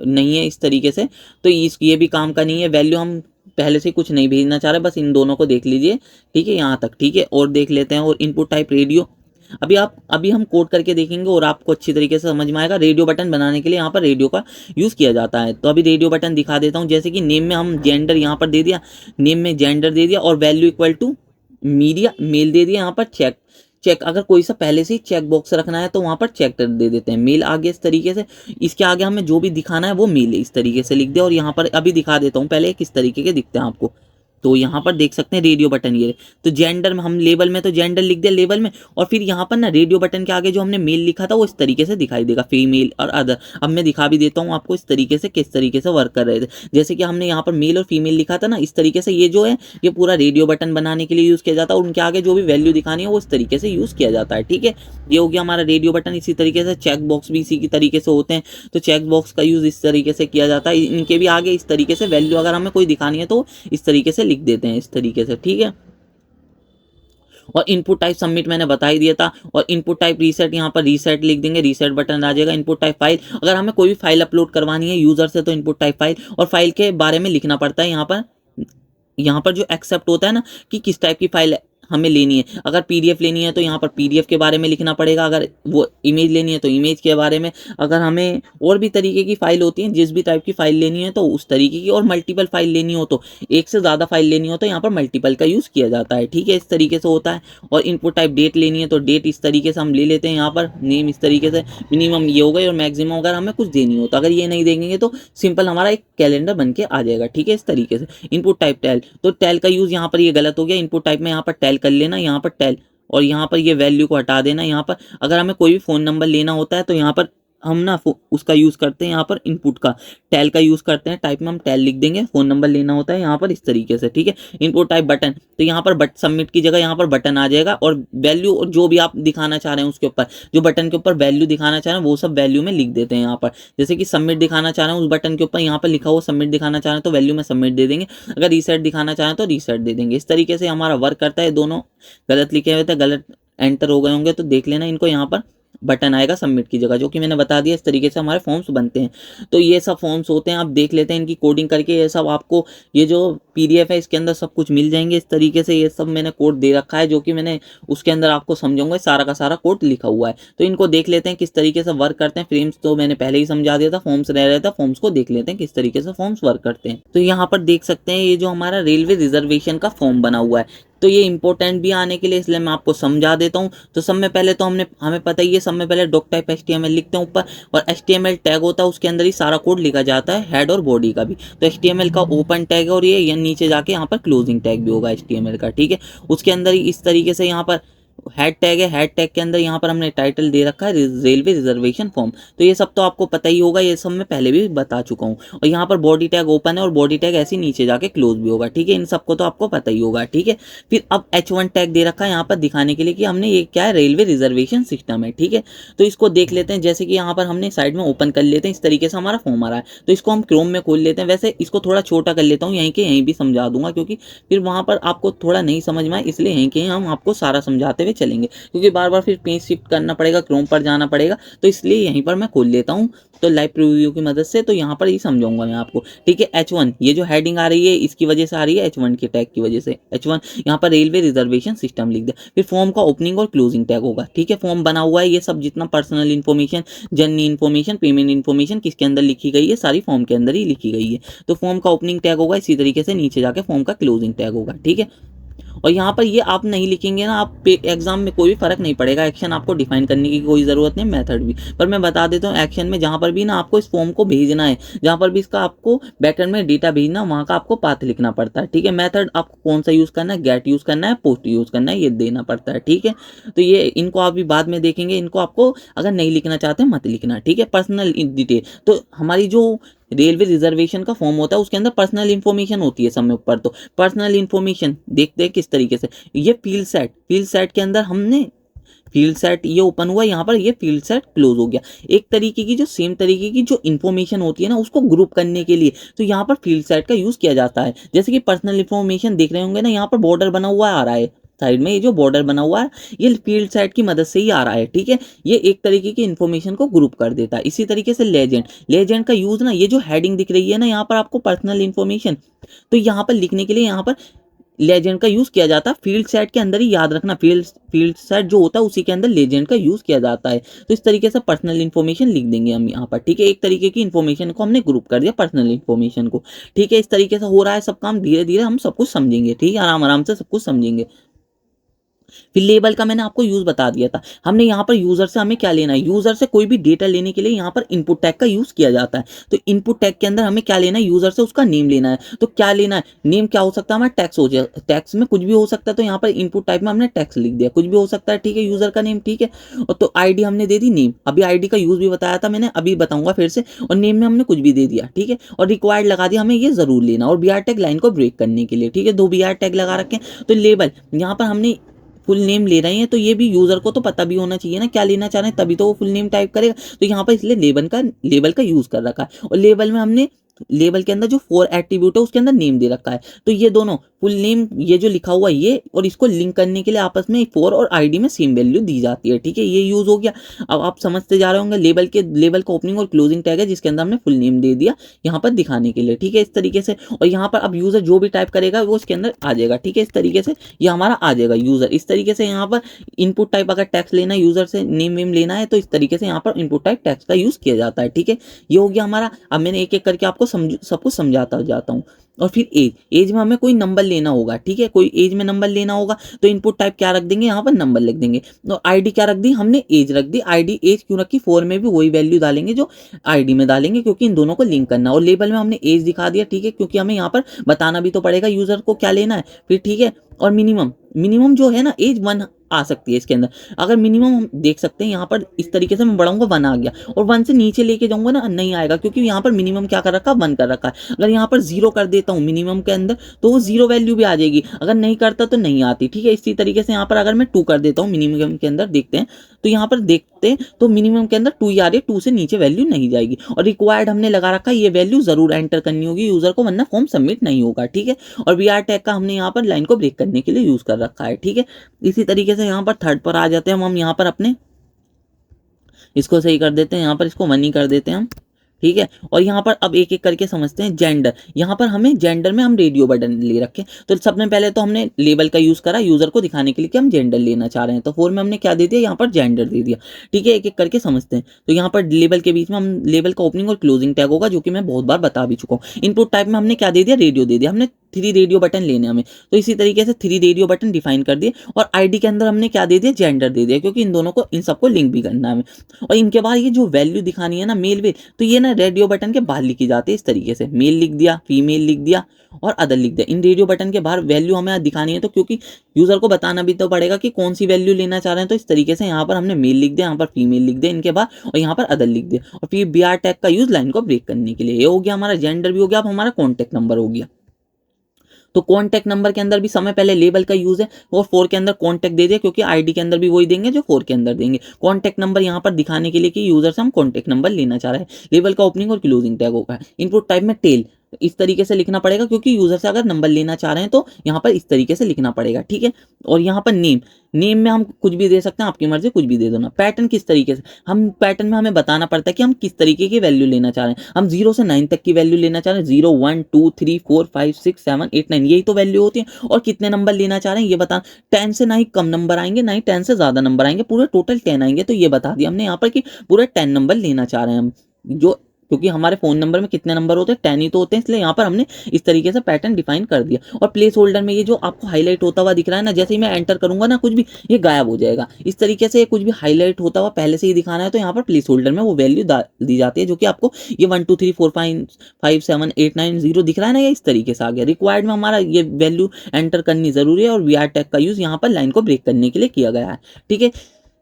नहीं है इस तरीके से। तो ये भी काम का नहीं है। वैल्यू हम पहले से कुछ नहीं भेजना चाह रहे, बस इन दोनों को देख लीजिए, ठीक है, यहाँ तक, ठीक है। और देख लेते हैं। और इनपुट टाइप रेडियो, अभी हम कोड करके देखेंगे और आपको अच्छी तरीके से समझ में आएगा। रेडियो बटन बनाने के लिए यहाँ पर रेडियो का यूज़ किया जाता है। तो अभी रेडियो बटन दिखा देता हूँ। जैसे कि नेम में हम जेंडर यहाँ पर दे दिया, नेम में जेंडर दे दिया, और value equal to media male दे दिया। यहाँ पर चेक अगर कोई सा पहले से ही चेक बॉक्स रखना है तो वहाँ पर चेक कर दे देते हैं। मेल आगे इस तरीके से, इसके आगे हमें जो भी दिखाना है वो मेल इस तरीके से लिख दे। और यहाँ पर अभी दिखा देता हूँ पहले किस तरीके के दिखते हैं आपको। तो यहाँ पर देख सकते हैं रेडियो बटन ये। तो जेंडर में हम लेबल में तो जेंडर लिख दिया लेबल में, और फिर यहाँ पर ना रेडियो बटन के आगे जो हमने मेल लिखा था वो इस तरीके से दिखाई देगा, फीमेल और अदर। अब मैं दिखा भी देता हूँ आपको इस तरीके से किस तरीके से वर्क कर रहे थे। जैसे कि हमने यहाँ पर मेल और फीमेल लिखा था ना, इस तरीके से ये जो है ये पूरा रेडियो बटन बनाने के लिए यूज़ किया जाता है, और उनके आगे जो भी वैल्यू दिखानी है वो इस तरीके से यूज़ किया जाता है, ठीक है। ये हो गया हमारा रेडियो बटन। इसी तरीके से चेक बॉक्स भी इसी की तरीके से होते हैं, तो चेक बॉक्स का यूज़ इस तरीके से किया जाता है। इनके भी आगे इस तरीके से वैल्यू अगर हमें कोई दिखानी है तो इस तरीके से लिख देते हैं, इस तरीके से, ठीक है। और इनपुट टाइप सबमिट मैंने बता ही दिया था। और इनपुट टाइप रीसेट, यहाँ पर रीसेट लिख देंगे, रीसेट बटन आ जाएगा। इनपुट टाइप फाइल, अगर हमें कोई भी फाइल अपलोड करवानी है यूजर से तो इनपुट टाइप फाइल, और फाइल के बारे में लिखना पड़ता है यहाँ पर जो एक्सेप्ट होता है ना कि किस टाइप की फाइल हमें लेनी है। अगर पीडीएफ लेनी है तो यहाँ पर पीडीएफ के बारे में लिखना पड़ेगा, अगर वो इमेज लेनी है तो इमेज के बारे में, अगर हमें और भी तरीके की फाइल होती है, जिस भी टाइप की फाइल लेनी है तो उस तरीके की, और मल्टीपल फाइल लेनी हो तो एक से ज़्यादा फाइल लेनी हो तो यहाँ पर मल्टीपल का यूज़ किया जाता है। ठीक है, इस तरीके से होता है। और इनपुट टाइप डेट लेनी है तो डेट इस तरीके से हम ले लेते हैं, यहाँ पर नेम इस तरीके से, मिनिमम ये हो गई, और मैक्सिमम अगर हमें कुछ देनी हो तो अगर ये नहीं देंगे तो सिंपल हमारा एक कैलेंडर बन के आ जाएगा। ठीक है, इस तरीके से। इनपुट टाइप टेल, तो टेल का यूज़ यहाँ पर ये गलत हो गया, इनपुट टाइप में यहाँ पर टेल कर लेना, यहाँ पर टेल, और यहाँ पर ये वैल्यू को हटा देना। यहाँ पर अगर हमें कोई भी फ़ोन नंबर लेना होता है तो यहाँ पर हम ना उसका यूज़ करते हैं, यहाँ पर इनपुट का टेल का यूज़ करते हैं, टाइप में हम टेल लिख देंगे, फ़ोन नंबर लेना होता है यहाँ पर इस तरीके से। ठीक है, इनपुट टाइप बटन, तो यहाँ पर सबमिट की जगह यहाँ पर बटन आ जाएगा, और वैल्यू और जो भी आप दिखाना चाह रहे हैं उसके ऊपर, जो बटन के ऊपर वैल्यू दिखाना चाह रहे हैं वो सब वैल्यू में लिख देते हैं यहाँ पर। जैसे कि सबमिट दिखाना चाह रहे हैं उस बटन के ऊपर यहाँ पर लिखा हुआ सबमिट दिखाना चाह रहे हैं तो वैल्यू में सबमिट दे देंगे, अगर रीसेट दिखाना चाह रहे हैं तो रीसेट दे देंगे। इस तरीके से हमारा वर्क करता है। दोनों गलत लिखे हुए थे, गलत एंटर हो गए होंगे तो देख लेना इनको, यहाँ पर बटन आएगा सबमिट की जगह, जो कि मैंने बता दिया। इस तरीके से हमारे फॉर्म्स बनते हैं। तो ये सब फॉर्म्स होते हैं, आप देख लेते हैं इनकी कोडिंग करके, ये सब आपको, ये जो पीडीएफ है इसके अंदर सब कुछ मिल जाएंगे इस तरीके से। ये सब मैंने कोड दे रखा है जो कि मैंने उसके अंदर आपको समझाऊंगा, सारा का सारा कोड लिखा हुआ है। तो इनको देख लेते हैं किस तरीके से वर्क करते हैं। फ्रेम्स तो मैंने पहले ही समझा दिया था, फॉर्म्स रह रहा था, फॉर्म्स को देख लेते हैं किस तरीके से फॉर्म्स वर्क करते हैं। तो यहाँ पर देख सकते हैं ये जो हमारा रेलवे रिजर्वेशन का फॉर्म बना हुआ है, तो ये इंपॉर्टेंट भी आने के लिए, इसलिए मैं आपको समझा देता हूँ। तो सब में पहले तो हमें पता ही है, सब में पहले डॉक टाइप एचटीएमएल लिखते हैं ऊपर, और एचटीएमएल टैग होता है, उसके अंदर ही सारा कोड लिखा जाता है, हेड और बॉडी का भी। तो एचटीएमएल का ओपन टैग है, और ये नीचे जाके यहाँ पर क्लोजिंग टैग भी होगा एचटीएमएल का। ठीक है, उसके अंदर ही इस तरीके से यहाँ पर हेड टैग है, हेड टैग के अंदर यहाँ पर हमने टाइटल दे रखा है रेलवे रिजर्वेशन फॉर्म। तो ये सब तो आपको पता ही होगा, ये सब मैं पहले भी बता चुका हूँ। और यहाँ पर बॉडी टैग ओपन है, और बॉडी टैग ऐसे नीचे जाके क्लोज भी होगा। ठीक है, इन सबको तो आपको पता ही होगा। ठीक है, फिर अब H1 टैग दे रखा है यहाँ पर दिखाने के लिए कि हमने ये क्या है, रेलवे रिजर्वेशन सिस्टम है। ठीक है, तो इसको देख लेते हैं। जैसे कि यहाँ पर हमने साइड में ओपन कर लेते हैं, इस तरीके से हमारा फॉर्म आ रहा है। तो इसको हम क्रोम में खोल लेते हैं। वैसे इसको थोड़ा छोटा कर लेता हूँ, यहीं के यहीं भी समझा दूंगा, क्योंकि फिर वहाँ पर आपको थोड़ा नहीं समझ में आए, इसलिए यहीं के हम आपको सारा समझाते हुए चलेंगे, क्योंकि बार बार फिर पेज शिफ्ट करना पड़ेगा, क्रोम पर जाना पड़ेगा। तो इसलिए यहीं पर मैं खोल लेता हूँ, तो लाइव प्रीव्यू की मदद से, तो यहाँ पर ही समझाऊंगा मैं आपको। ठीक है, H1 ये जो हेडिंग आ रही है इसकी वजह से आ रही है, H1 के टैग की वजह से। H1 यहाँ पर रेलवे रिजर्वेशन सिस्टम लिख दे। फिर फॉर्म का ओपनिंग और क्लोजिंग टैग होगा। ठीक है, फॉर्म बना हुआ है, ये सब जितना personal information, journey information, payment information किसके अंदर लिखी गई है, सारी फॉर्म के अंदर ही लिखी गई है। तो फॉर्म का ओपनिंग टैग होगा, इसी तरीके से नीचे जाके फॉर्म का क्लोजिंग टैग होगा। ठीक है, और यहाँ पर ये आप नहीं लिखेंगे ना, आप एग्जाम में कोई भी फर्क नहीं पड़ेगा। एक्शन आपको डिफाइन करने की कोई ज़रूरत नहीं, मेथड भी। पर मैं बता देता हूँ, एक्शन में जहाँ पर भी ना आपको इस फॉर्म को भेजना है, जहाँ पर भी इसका आपको बैकएंड में डेटा भेजना, वहाँ का आपको पाथ लिखना पड़ता है। ठीक है, मेथड आपको कौन सा यूज़ करना है, गेट यूज़ करना है, पोस्ट यूज़ करना है, ये देना पड़ता है। ठीक है, तो ये इनको आप भी बाद में देखेंगे, इनको आपको अगर नहीं लिखना चाहते मत लिखना। ठीक है, पर्सनल डिटेल, तो हमारी जो रेलवे रिजर्वेशन का फॉर्म होता है उसके अंदर पर्सनल इन्फॉर्मेशन होती है सब में ऊपर। तो पर्सनल इन्फॉर्मेशन देखते हैं किस तरीके से। ये फील्ड सेट के अंदर हमने फील्ड सेट ये ओपन हुआ, यहाँ पर ये फील्ड सेट क्लोज हो गया। एक तरीके की जो सेम तरीके की जो इन्फॉर्मेशन होती है ना, उसको ग्रुप करने के लिए तो यहाँ पर फील्ड सेट का यूज़ किया जाता है। जैसे कि पर्सनल इन्फॉर्मेशन देख रहे होंगे ना, यहाँ पर बॉर्डर बना हुआ आ रहा है साइड में, ये जो बॉर्डर बना हुआ है ये फील्ड सेट की मदद से ही आ रहा है। ठीक है, ये एक तरीके की इन्फॉर्मेशन को ग्रुप कर देता है। इसी तरीके से लेजेंड का यूज़ ना, ये जो हेडिंग दिख रही है ना यहाँ पर आपको पर्सनल इन्फॉर्मेशन, तो यहाँ पर लिखने के लिए यहाँ पर लेजेंड का यूज़ किया जाता है। फील्ड सेट के अंदर ही याद रखना, फील्ड सेट जो होता है उसी के अंदर लेजेंड का यूज़ किया जाता है। तो इस तरीके से पर्सनल इन्फॉर्मेशन लिख देंगे हम यहाँ पर। ठीक है, एक तरीके की इन्फॉर्मेशन को हमने ग्रुप कर दिया, पर्सनल इन्फॉर्मेशन को। ठीक है, इस तरीके से हो रहा है सब काम, धीरे धीरे हम सब कुछ समझेंगे। ठीक है, आराम आराम से सब कुछ समझेंगे। फिर लेबल का मैंने आपको यूज बता दिया था। हमने यहाँ पर यूजर से हमें क्या लेना है, यूजर से कोई भी डेटा लेने के लिए यहाँ पर इनपुट टैग का यूज किया जाता है। तो इनपुट टैग के अंदर हमें क्या लेना है, यूजर से उसका नेम लेना है। तो क्या लेना है, नेम क्या हो सकता है हमारा, टैक्स हो जाए, टैक्स में कुछ भी हो सकता है। तो यहाँ पर इनपुट टाइप में हमने टैक्स लिख दिया, कुछ भी हो सकता है। ठीक है, यूजर का नेम। ठीक है, और तो आईडी हमने दे दी, नेम अभी आईडी का यूज भी बताया था मैंने, अभी बताऊंगा फिर से। और नेम में हमने कुछ भी दे दिया। ठीक है, और रिक्वायर्ड लगा दिया, हमें ये जरूर लेना। और बीआर टैग लाइन को ब्रेक करने के लिए। ठीक है, 2 बीआर टैग लगा रखे। तो लेबल यहाँ पर हमने फुल नेम ले रहे हैं, तो ये भी यूजर को तो पता भी होना चाहिए ना क्या लेना चाह रहे हैं, तभी तो वो फुल नेम टाइप करेगा। तो यहाँ पर इसलिए लेबल का यूज कर रखा है। और लेबल में हमने लेबल के अंदर जो 4 एट्रीब्यूट है उसके अंदर नेम दे रखा है, तो ये दोनों फुल नेम ये जो लिखा हुआ है ये, और इसको लिंक करने के लिए आपस में 4 और आईडी में सेम वैल्यू दी जाती है। ठीक है, ये यूज हो गया। अब आप समझते जा रहे होंगे लेबल का ओपनिंग और क्लोजिंग टैग है जिसके अंदर हमने फुल नेम दे दिया यहाँ पर दिखाने के लिए। ठीक है, इस तरीके से। और यहाँ पर अब यूजर जो भी टाइप करेगा वो इसके अंदर आ जाएगा। ठीक है, इस तरीके से ये हमारा आ जाएगा यूजर। इस तरीके से यहाँ पर इनपुट टाइप अगर टैक्स लेना है यूजर से, नेम वेम लेना है, तो इस तरीके से यहाँ पर इनपुट टाइप टैक्स का यूज किया जाता है। ठीक है, ये हो गया हमारा। अब मैंने एक एक करके आपको सब कुछ समझाता जाता हूँ। और फिर एज में हमें कोई नंबर लेना होगा। ठीक है, कोई एज में नंबर लेना होगा तो इनपुट टाइप क्या रख देंगे, यहाँ पर नंबर लिख देंगे। और आईडी क्या रख दी हमने, एज रख दी। आईडी एज क्यों रखी, 4 में भी वही वैल्यू डालेंगे जो आईडी में डालेंगे, क्योंकि इन दोनों को लिंक करना। और लेबल में हमने एज दिखा दिया। ठीक है, क्योंकि हमें यहाँ पर बताना भी तो पड़ेगा यूजर को क्या लेना है फिर। ठीक है, और मिनिमम जो है ना, एज 1 आ सकती है इसके अंदर। अगर मिनिमम हम देख सकते हैं यहाँ पर इस तरीके से मैं बढ़ाऊंगा 1 आ गया, और 1 से नीचे लेके जाऊंगा ना नहीं आएगा, क्योंकि यहाँ पर मिनिमम क्या कर रखा है, 1 कर रखा है। अगर यहाँ पर 0 कर देता हूँ मिनिमम के अंदर तो वो 0 वैल्यू भी आ जाएगी, अगर नहीं करता तो नहीं आती। ठीक है, इसी तरीके से यहाँ पर अगर मैं 2 कर देता हूँ मिनिमम के अंदर, देखते हैं तो यहाँ पर देखते हैं तो मिनिमम के अंदर 2 ही आ रही है, 2 से नीचे वैल्यू नहीं जाएगी। और रिक्वायर्ड हमने लगा रखा है, ये वैल्यू जरूर एंटर करनी होगी यूजर को, वरना फॉर्म सबमिट नहीं होगा। ठीक है, और वी आर टैग का हमने यहाँ पर लाइन को ब्रेक करने के लिए यूज कर रखा है। ठीक है, इसी तरीके से यहाँ पर थर्ड पर आ जाते हैं हम यहाँ पर अपने इसको सही कर देते हैं, यहाँ पर इसको 1 ही कर देते हैं हम। ठीक है, और यहाँ पर अब एक एक करके समझते हैं। जेंडर, यहाँ पर हमें जेंडर में हम रेडियो बटन ले रखे, तो सबसे पहले तो हमने लेबल का यूज करा यूजर को दिखाने के लिए कि हम जेंडर लेना चाह रहे हैं, तो 4 में हमने क्या दे दिया, यहाँ पर जेंडर दे दिया। ठीक है, एक एक करके समझते हैं। तो यहाँ पर लेबल के बीच में हम लेबल का ओपनिंग और क्लोजिंग टैग होगा, जो कि मैं बहुत बार बता भी चुका हूँ। इनपुट टाइप में हमने क्या दे दिया, रेडियो दे दिया। हमने 3 रेडियो बटन लेने हमें, तो इसी तरीके से 3 रेडियो बटन डिफाइन कर दिए। और आईडी के अंदर हमने क्या दे दिया, जेंडर दे दिया, क्योंकि इन दोनों को इन सबको लिंक भी करना है हमें। और इनके बाद ये जो वैल्यू दिखानी है ना, मेल वे, तो ये ना रेडियो बटन के बाहर लिखी जाती है इस तरीके से। मेल लिख दिया, फीमेल लिख दिया और अदर लिख दिया। इन रेडियो बटन के बाहर वैल्यू हमें दिखानी है, तो क्योंकि यूजर को बताना भी तो पड़ेगा कि कौन सी वैल्यू लेना चाह रहे हैं, तो इस तरीके से यहाँ पर हमने मेल लिख दिया, यहाँ पर फीमेल लिख दिया इनके बाद, और यहाँ पर अदर लिख दिया। और फिर बी आर टैग का यूज लाइन को ब्रेक करने के लिए। ये हो गया हमारा जेंडर भी हो गया। अब हमारा कॉन्टैक्ट नंबर हो गया। तो कॉन्टैक्ट नंबर के अंदर भी समय पहले लेबल का यूज है, और 4 के अंदर कॉन्टैक्ट दे दिया, क्योंकि आईडी के अंदर भी वही देंगे जो 4 के अंदर देंगे। कॉन्टैक्ट नंबर यहाँ पर दिखाने के लिए कि यूजर से हम कॉन्टैक्ट नंबर लेना चाह रहे हैं। लेबल का ओपनिंग और क्लोजिंग टैग होगा। इनपुट टाइप में टेल, इस तरीके से लिखना पड़ेगा, क्योंकि यूजर से अगर नंबर लेना चाह रहे हैं तो यहाँ पर इस तरीके से लिखना पड़ेगा। ठीक है, और यहाँ पर नेम में हम कुछ भी दे सकते हैं, आपकी मर्जी, कुछ भी दे दो ना। पैटर्न किस तरीके से, हम पैटर्न में हमें बताना पड़ता है कि हम किस तरीके की वैल्यू लेना चाह रहे हैं। हम 0 से 9 तक की वैल्यू लेना चाह रहे हैं, 0 1 2 3 4 5 6 7 8 9, यही तो वैल्यू होती है। और कितने नंबर लेना चाह रहे हैं ये बता, 10 से ना ही कम नंबर आएंगे, ना ही 10 से ज्यादा नंबर आएंगे, पूरे टोटल 10 आएंगे। तो ये बता दिया हमने यहाँ पर कि पूरे 10 नंबर लेना चाह रहे हैं हम, जो क्योंकि हमारे फोन नंबर में कितने नंबर होते हैं, 10 ही तो होते हैं, इसलिए यहाँ पर हमने इस तरीके से पैटर्न डिफाइन कर दिया। और प्लेस होल्डर में ये जो आपको हाईलाइट होता हुआ दिख रहा है ना, जैसे ही मैं एंटर करूंगा ना कुछ भी, ये गायब हो जाएगा। इस तरीके से कुछ भी हाईलाइट होता हुआ पहले से ही दिखाना है, तो यहाँ पर प्लेस होल्डर में वो वैल्यू दी जाती है, जो कि आपको ये 1 2 3 4 5 7 8 9 0 दिख रहा है ना, ये इस तरीके से आ गया। रिक्वायर्ड में हमारा ये वैल्यू एंटर करनी जरूरी है, और वी आर टैग का यूज यहाँ पर लाइन को ब्रेक करने के लिए किया गया है। ठीक है,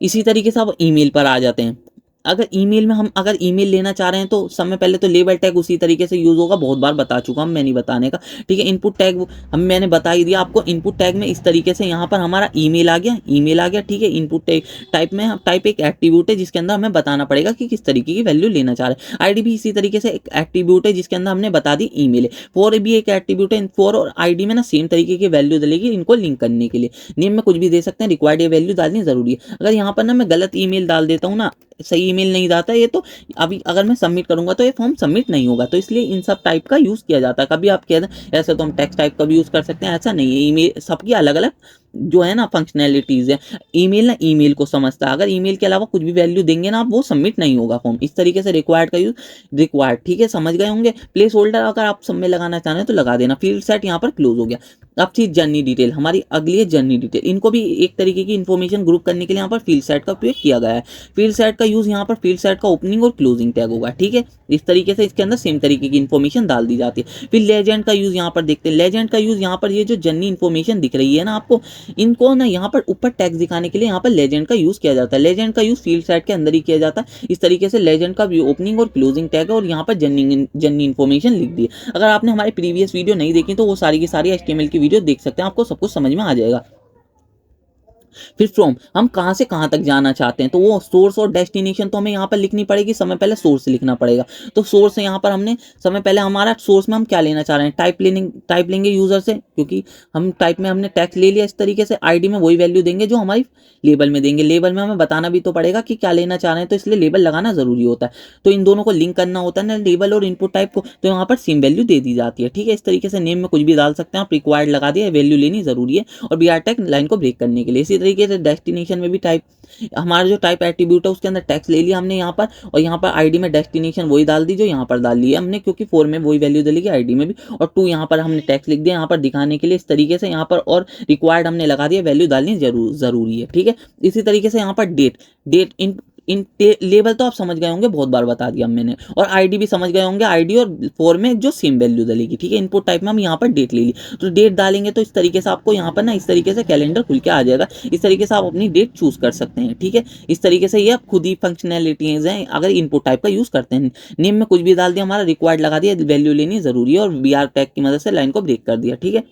इसी तरीके से अब ईमेल पर आ जाते हैं। अगर ईमेल में हम अगर ईमेल लेना चाह रहे हैं, तो समय पहले तो लेबल टैग उसी तरीके से यूज होगा, बहुत बार बता चुका हूं मैं, नहीं बताने का। ठीक है, इनपुट टैग हम मैंने बता ही दिया आपको। इनपुट टैग में इस तरीके से यहाँ पर हमारा ईमेल आ गया। ठीक है, इनपुट टैग टाइप में टाइप एक एट्रीब्यूट है जिसके अंदर हमें बताना पड़ेगा कि किस तरीके की वैल्यू लेना चाह रहे हैं। आईडी भी इसी तरीके से एक एट्रीब्यूट है जिसके अंदर हमने बता दी ईमेल है। 4 भी एक एट्रीब्यूट है, 4 और आईडी में ना सेम तरीके की वैल्यू डलेगी इनको लिंक करने के लिए। नेम में कुछ भी दे सकते हैं, रिक्वायर्ड ये वैल्यू डालनी जरूरी है। अगर यहाँ पर ना मैं गलत ईमेल डाल देता हूँ ना, सही ईमेल नहीं जाता ये, तो अभी अगर मैं सबमिट करूंगा तो ये फॉर्म सबमिट नहीं होगा। तो इसलिए इन सब टाइप का यूज किया जाता है। कभी आप कह दें ऐसे तो हम टेक्स्ट टाइप का भी यूज कर सकते हैं, ऐसा नहीं है। ईमेल सबकी अलग अलग जो है ना फंक्शनैलिटीज है। ईमेल ना ईमेल को समझता है, अगर ईमेल के अलावा कुछ भी वैल्यू देंगे ना आप, वो सबमिट नहीं होगा फॉर्म। इस तरीके से रिक्वायर्ड का यूज रिक्वायर्ड। ठीक है, समझ गए होंगे। प्लेस होल्डर अगर आप सब में लगाना चाह रहे हैं तो लगा देना। फील्ड सेट यहाँ पर क्लोज हो गया। अब चीज जर्नी डिटेल, हमारी अगली है जर्नी डिटेल। इनको भी एक तरीके की इन्फॉर्मेशन ग्रुप करने के लिए यहाँ पर फील्ड सेट का उपयोग किया गया है। फील्ड सेट का यूज यहाँ पर फील्ड सेट का ओपनिंग और क्लोजिंग टैग होगा। ठीक है, इस तरीके से इसके अंदर सेम तरीके की इन्फॉर्मेशन डाल दी जाती है। फिर लेजेंड का यूज यहाँ पर देखते हैं। लेजेंड का यूज यहाँ पर ये जो जर्नी इन्फॉर्मेशन दिख रही है ना आपको, इनको ना यहाँ पर ऊपर टैग दिखाने के लिए यहाँ पर लेजेंड का यूज किया जाता है। लेजेंड का यूज फील्ड सेट के अंदर ही किया जाता है। इस तरीके से लेजेंड का ओपनिंग और क्लोजिंग टैग है, और यहाँ पर जर्नी इन्फॉर्मेशन लिख दी है। अगर आपने हमारी प्रीवियस वीडियो नहीं देखी तो वो सारी की सारी HTML की वीडियो देख सकते हैं, आपको सब कुछ समझ में आ जाएगा। फिर फ्रॉम हम कहाँ से कहाँ तक जाना चाहते हैं, तो वो सोर्स और डेस्टिनेशन तो हमें यहाँ पर लिखनी पड़ेगी, समय पहले सोर्स लिखना पड़ेगा। तो सोर्स यहाँ पर हमने समय पहले हमारा सोर्स में हम क्या लेना चाह रहे हैं, टाइप लेंगे यूजर से, क्योंकि हम टाइप में हमने टैक्स ले लिया। इस तरीके से आईडी में वही वैल्यू देंगे जो हमारी लेबल में देंगे। लेबल में हमें बताना भी तो पड़ेगा कि क्या लेना चाह रहे हैं, तो इसलिए लेबल लगाना जरूरी होता है। तो इन दोनों को लिंक करना होता है ना, लेबल और इनपुट टाइप को, तो यहाँ पर सेम वैल्यू दे दी जाती है। ठीक है, इस तरीके से नेम में कुछ भी डाल सकते हैं आप, रिक्वायर्ड लगा दिया, वैल्यू लेनी जरूरी है और बी आर टैग लाइन को ब्रेक करने के लिए। इसी तरीके से डेस्टिनेशन में भी टाइप, हमारा जो टाइप एट्रीब्यूट है उसके अंदर टैक्स ले लिया हमने यहाँ पर, और यहाँ पर आईडी में डेस्टिनेशन वही डाल दी जो यहाँ पर डाल ली है हमने, क्योंकि 4 में वही वैल्यू डालेगी आईडी में भी, और 2 यहाँ पर हमने टैक्स लिख दिया यहाँ पर दिखाने के लिए। इस तरीके से यहाँ पर और रिक्वायर्ड हमने लगा दिया, वैल्यू डालनी जरूरी है। ठीक है, इसी तरीके से यहाँ पर डेट इन लेबल तो आप समझ गए होंगे, बहुत बार बता दिया मैंने, और आईडी भी समझ गए होंगे, आईडी और 4 में जो सेम वैल्यू डालेगी। ठीक है, इनपुट टाइप में हम यहाँ पर डेट ले ली, तो डेट डालेंगे तो इस तरीके से आपको यहाँ पर ना इस तरीके से कैलेंडर खुल के आ जाएगा। इस तरीके से आप अपनी डेट चूज कर सकते हैं। ठीक है, इस तरीके से ये खुद ही फंक्शनैलिटीज हैं अगर इनपुट टाइप का यूज करते हैं। नेम में कुछ भी डाल दिया, हमारा रिक्वायर्ड लगा दिया, वैल्यू लेनी जरूरी है और बी आर टैग की मदद से लाइन को ब्रेक कर दिया। ठीक है,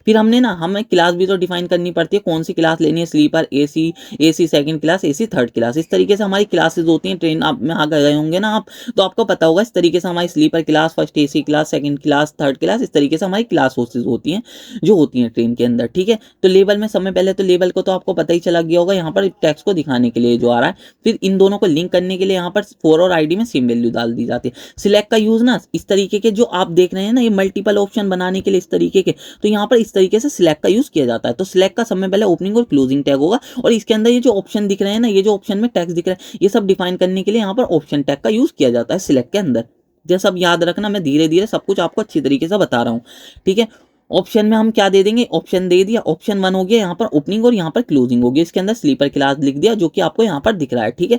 फिर हमने ना हमें क्लास भी तो डिफाइन करनी पड़ती है, कौन सी क्लास लेनी है, sleeper, AC second class, AC third class. इस तरीके से हमारी क्लासेस होती हैं। ट्रेन आप में आ गए होंगे ना आप, तो आपको पता होगा इस तरीके से हमारी sleeper class, first AC class, second class, third class, इस तरीके से हमारी क्लास होती हैं जो होती हैं ट्रेन के अंदर। ठीक है, तो लेबल में समय पहले तो लेबल को तो आपको पता ही चला गया होगा, यहाँ पर टेक्स्ट को दिखाने के लिए जो आ रहा है। फिर इन दोनों को लिंक करने के लिए यहाँ पर 4 और आईडी में सेम वैल्यू डाल दी जाती है। सिलेक्ट का यूज ना इस तरीके के जो आप देख रहे हैं ना, ये मल्टीपल ऑप्शन बनाने के लिए इस तरीके के, तो यहाँ पर इस तरीके से सिलेक्ट का यूज किया जाता है। तो सिलेक्ट का समय पहले ओपनिंग और क्लोजिंग टैग होगा, और इसके अंदर ये जो ऑप्शन दिख रहे हैं ना, ये जो ऑप्शन में टैक्स दिख रहा है, ये सब डिफाइन करने के लिए यहाँ पर ऑप्शन टैग का यूज किया जाता है सिलेक्ट के अंदर। ये सब याद रखना, मैं धीरे धीरे सब कुछ आपको अच्छी तरीके से बता रहा हूँ। ठीक है, ऑप्शन में हम क्या दे देंगे, ऑप्शन दे दिया, ऑप्शन 1 हो गया यहाँ पर ओपनिंग और यहाँ पर क्लोजिंग हो गया, इसके अंदर स्लीपर क्लास लिख दिया जो कि आपको यहाँ पर दिख रहा है। ठीक है,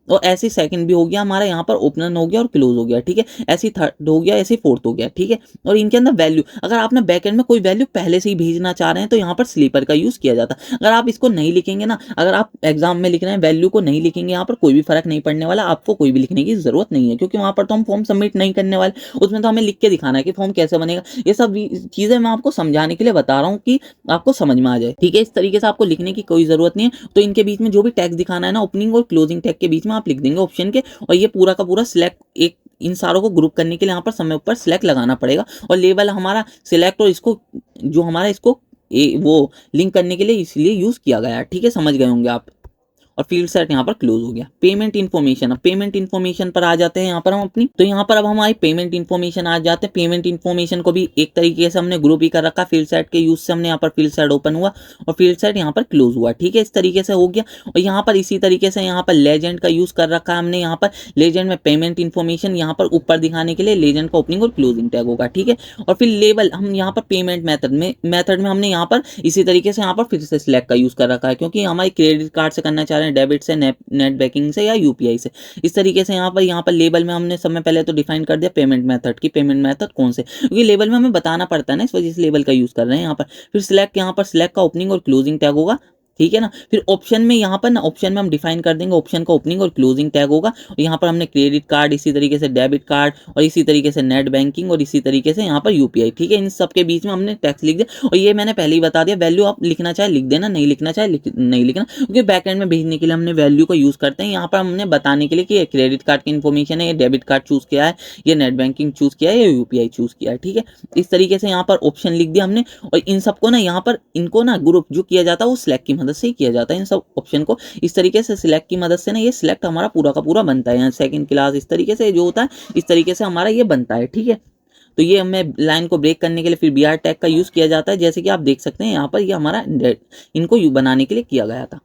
और ऐसे सेकंड भी हो गया हमारा, यहाँ पर ओपनर हो गया और क्लोज हो गया। ठीक है, ऐसे थर्ड हो गया, ऐसे फोर्थ हो गया। ठीक है, और इनके अंदर वैल्यू, अगर आपने बैकएंड में कोई वैल्यू पहले से ही भेजना चाह रहे हैं तो यहाँ पर स्लीपर का यूज किया जाता है। अगर आप इसको नहीं लिखेंगे ना, अगर आप एग्जाम में लिख रहे हैं वैल्यू को नहीं लिखेंगे, यहाँ पर कोई भी फर्क नहीं पड़ने वाला, आपको कोई भी लिखने की जरूरत नहीं है, क्योंकि वहां पर तो हम फॉर्म सबमिट नहीं करने वाले, उसमें तो हमें लिख के दिखाना है कि फॉर्म कैसे बनेगा। ये सब चीजें मैं आपको समझाने के लिए बता रहा हूँ कि आपको समझ में आ जाए। ठीक है, इस तरीके से आपको लिखने की कोई जरूरत नहीं है। तो इनके बीच में जो भी टैग दिखाना है ना, ओपनिंग और क्लोजिंग टैग के बीच में आप लिख देंगे ऑप्शन के, और ये पूरा का पूरा सिलेक्ट, एक इन सारों को ग्रुप करने के लिए यहाँ पर समय ऊपर सिलेक्ट लगाना पड़ेगा, और लेवल हमारा सिलेक्ट, और इसको जो हमारा इसको वो लिंक करने के लिए इसलिए यूज किया गया है। ठीक है, समझ गए होंगे आप। और फील्ड सेट यहाँ पर क्लोज हो गया। पेमेंट इन्फॉर्मेशन, अब पेमेंट इन्फॉर्मेशन पर आ जाते हैं यहाँ पर हम अपनी, तो यहाँ पर अब हमारी पेमेंट इन्फॉर्मेशन आ जाते हैं। पेमेंट इन्फॉर्मेशन को भी एक तरीके से हमने ग्रुप ही कर रखा, फील्ड सेट के यूज से हमने यहाँ पर फील्ड सेट ओपन हुआ और फील्ड सेट यहाँ पर क्लोज हुआ। ठीक है, इस तरीके से हो गया। और यहाँ पर इसी तरीके से यहाँ पर लेजेंड का यूज कर रखा है हमने, यहाँ पर लेजेंड में पेमेंट इन्फॉर्मेशन यहाँ पर ऊपर दिखाने के लिए लेजेंड का ओपनिंग और क्लोजिंग टैग होगा। ठीक है, और फिर लेबल हम यहाँ पर पेमेंट मेथड में हमने यहाँ पर इसी तरीके से यहाँ पर फिर से सिलेक्ट का यूज कर रखा है, क्योंकि हमारे क्रेडिट कार्ड से करना चाह रहे हैं, डेबिट से, नेट बैंकिंग से या यूपीआई से। इस तरीके से यहाँ पर लेबल में हमने समय पहले तो डिफाइन कर दिया पेमेंट मेथड की, पेमेंट मेथड कौन से, क्योंकि लेबल में हमें बताना पड़ता है ना, इस वजह से लेबल का यूज कर रहे हैं यहाँ पर। फिर सिलेक्ट, यहाँ पर सिलेक्ट का ओपनिंग और क्लोजिंग टैग होगा। ठीक है ना, फिर ऑप्शन में यहाँ पर ना, ऑप्शन में हम डिफाइन कर देंगे ऑप्शन का ओपनिंग और क्लोजिंग टैग होगा, और यहाँ पर हमने क्रेडिट कार्ड, इसी तरीके से डेबिट कार्ड, और इसी तरीके से नेट बैंकिंग, और इसी तरीके से यहाँ पर यूपीआई। ठीक है, इन सब के बीच में हमने टैक्स लिख दिया, और ये मैंने पहले ही बता दिया, वैल्यू आप लिखना चाहे लिख देना, नहीं लिखना चाहे नहीं लिखना, क्योंकि बैकएंड में भेजने के लिए हमने वैल्यू को यूज करते हैं। यहाँ पर हमने बताने के लिए कि क्रेडिट कार्ड की इन्फॉर्मेशन है, ये डेबिट कार्ड चूज किया है, ये नेट बैंकिंग चूज किया है, ये यूपीआई चूज किया है। ठीक है, इस तरीके से यहाँ पर ऑप्शन लिख दिया हमने, और इन सबको ना यहाँ पर इनको ना ग्रुप जो किया जाता है वो सिलेक्ट की मदद से ही किया जाता है। सब ऑप्शन को इस तरीके से सिलेक्ट की मदद से ना ये सिलेक्ट हमारा पूरा का पूरा बनता है। यहाँ सेकंड क्लास इस तरीके से जो होता है, इस तरीके से हमारा ये बनता है। ठीक है, तो ये हमें लाइन को ब्रेक करने के लिए फिर बी आर टैग का यूज किया जाता है, जैसे कि आप देख सकते हैं यहाँ पर ये हमारा इनको बनाने के लिए किया गया था।